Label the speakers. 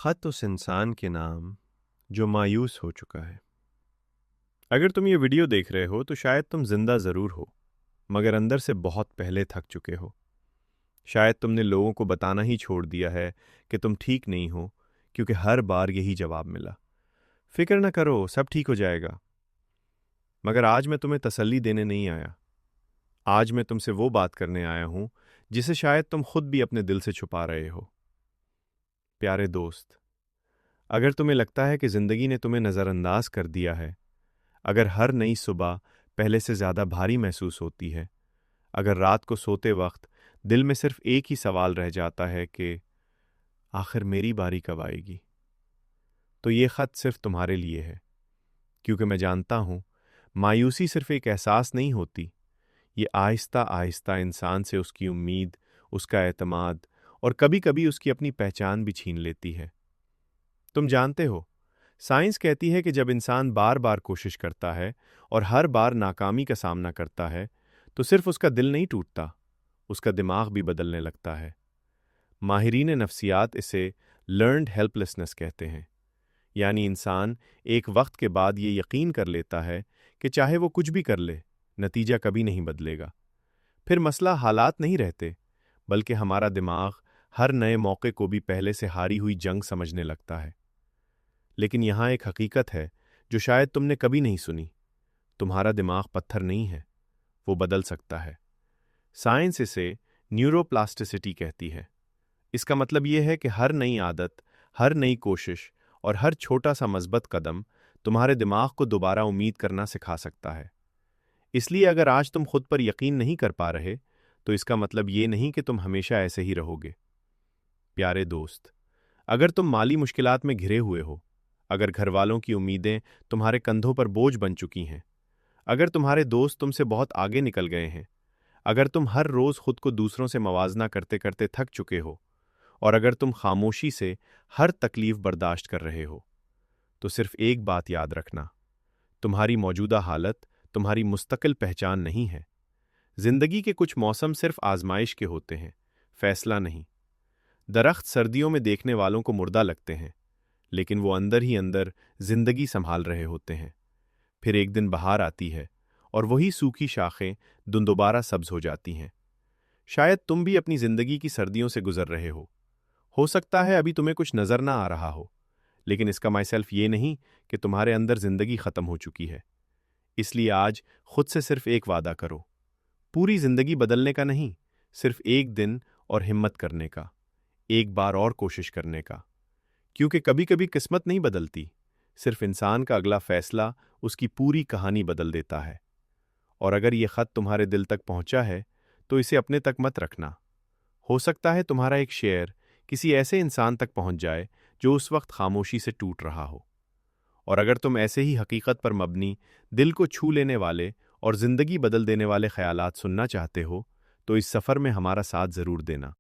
Speaker 1: खत उस इंसान के नाम जो मायूस हो चुका है। अगर तुम ये वीडियो देख रहे हो तो शायद तुम जिंदा ज़रूर हो, मगर अंदर से बहुत पहले थक चुके हो। शायद तुमने लोगों को बताना ही छोड़ दिया है कि तुम ठीक नहीं हो, क्योंकि हर बार यही जवाब मिला, फिक्र न करो, सब ठीक हो जाएगा। मगर आज मैं तुम्हें तसल्ली देने नहीं आया। आज मैं तुमसे वो बात करने आया हूं जिसे शायद तुम खुद भी अपने दिल से छुपा रहे हो। प्यारे दोस्त, अगर तुम्हें लगता है कि ज़िंदगी ने तुम्हें नज़रअंदाज कर दिया है, अगर हर नई सुबह पहले से ज़्यादा भारी महसूस होती है, अगर रात को सोते वक्त दिल में सिर्फ एक ही सवाल रह जाता है कि आखिर मेरी बारी कब आएगी, तो ये ख़त सिर्फ तुम्हारे लिए है। क्योंकि मैं जानता हूँ, मायूसी सिर्फ एक एहसास नहीं होती, ये आहिस्ता आहिस्ता इंसान से उसकी उम्मीद, उसका एतमाद और कभी कभी उसकी अपनी पहचान भी छीन लेती है। तुम जानते हो, साइंस कहती है कि जब इंसान बार बार कोशिश करता है और हर बार नाकामी का सामना करता है, तो सिर्फ उसका दिल नहीं टूटता, उसका दिमाग भी बदलने लगता है। माहिरीन नफ्सियात इसे लर्न्ड हेल्पलेसनेस कहते हैं। यानी इंसान एक वक्त के बाद ये यकीन कर लेता है कि चाहे वो कुछ भी कर ले, नतीजा कभी नहीं बदलेगा। फिर मसला हालात नहीं रहते, बल्कि हमारा दिमाग हर नए मौके को भी पहले से हारी हुई जंग समझने लगता है। लेकिन यहाँ एक हकीकत है जो शायद तुमने कभी नहीं सुनी। तुम्हारा दिमाग पत्थर नहीं है, वो बदल सकता है। साइंस इसे न्यूरोप्लास्टिसिटी कहती है। इसका मतलब ये है कि हर नई आदत, हर नई कोशिश और हर छोटा सा मस्बत कदम तुम्हारे दिमाग को दोबारा उम्मीद करना सिखा सकता है। इसलिए अगर आज तुम खुद पर यकीन नहीं कर पा रहे, तो इसका मतलब ये नहीं कि तुम हमेशा ऐसे ही रहोगे। प्यारे दोस्त, अगर तुम माली मुश्किलात में घिरे हुए हो, अगर घर वालों की उम्मीदें तुम्हारे कंधों पर बोझ बन चुकी हैं, अगर तुम्हारे दोस्त तुमसे बहुत आगे निकल गए हैं, अगर तुम हर रोज़ खुद को दूसरों से मवाजना करते करते थक चुके हो, और अगर तुम खामोशी से हर तकलीफ बर्दाश्त कर रहे हो, तो सिर्फ एक बात याद रखना, तुम्हारी मौजूदा हालत तुम्हारी मुस्तकिल पहचान नहीं है। जिंदगी के कुछ मौसम सिर्फ आजमाइश के होते हैं, फैसला नहीं। दरख्त सर्दियों में देखने वालों को मुर्दा लगते हैं, लेकिन वो अंदर ही अंदर जिंदगी संभाल रहे होते हैं। फिर एक दिन बहार आती है और वही सूखी शाखें दोबारा सब्ज हो जाती हैं। शायद तुम भी अपनी जिंदगी की सर्दियों से गुजर रहे हो सकता है अभी तुम्हें कुछ नजर ना आ रहा हो, लेकिन इसका माई सेल्फ ये नहीं कि तुम्हारे अंदर जिंदगी खत्म हो चुकी है। इसलिए आज खुद से सिर्फ एक वादा करो, पूरी जिंदगी बदलने का नहीं, सिर्फ एक दिन और हिम्मत करने का, एक बार और कोशिश करने का। क्योंकि कभी कभी किस्मत नहीं बदलती, सिर्फ इंसान का अगला फैसला उसकी पूरी कहानी बदल देता है। और अगर ये खत तुम्हारे दिल तक पहुंचा है, तो इसे अपने तक मत रखना। हो सकता है तुम्हारा एक शेर किसी ऐसे इंसान तक पहुंच जाए जो उस वक्त खामोशी से टूट रहा हो। और अगर तुम ऐसे ही हकीकत पर मबनी, दिल को छू लेने वाले और जिंदगी बदल देने वाले ख्यालात सुनना चाहते हो, तो इस सफ़र में हमारा साथ ज़रूर देना।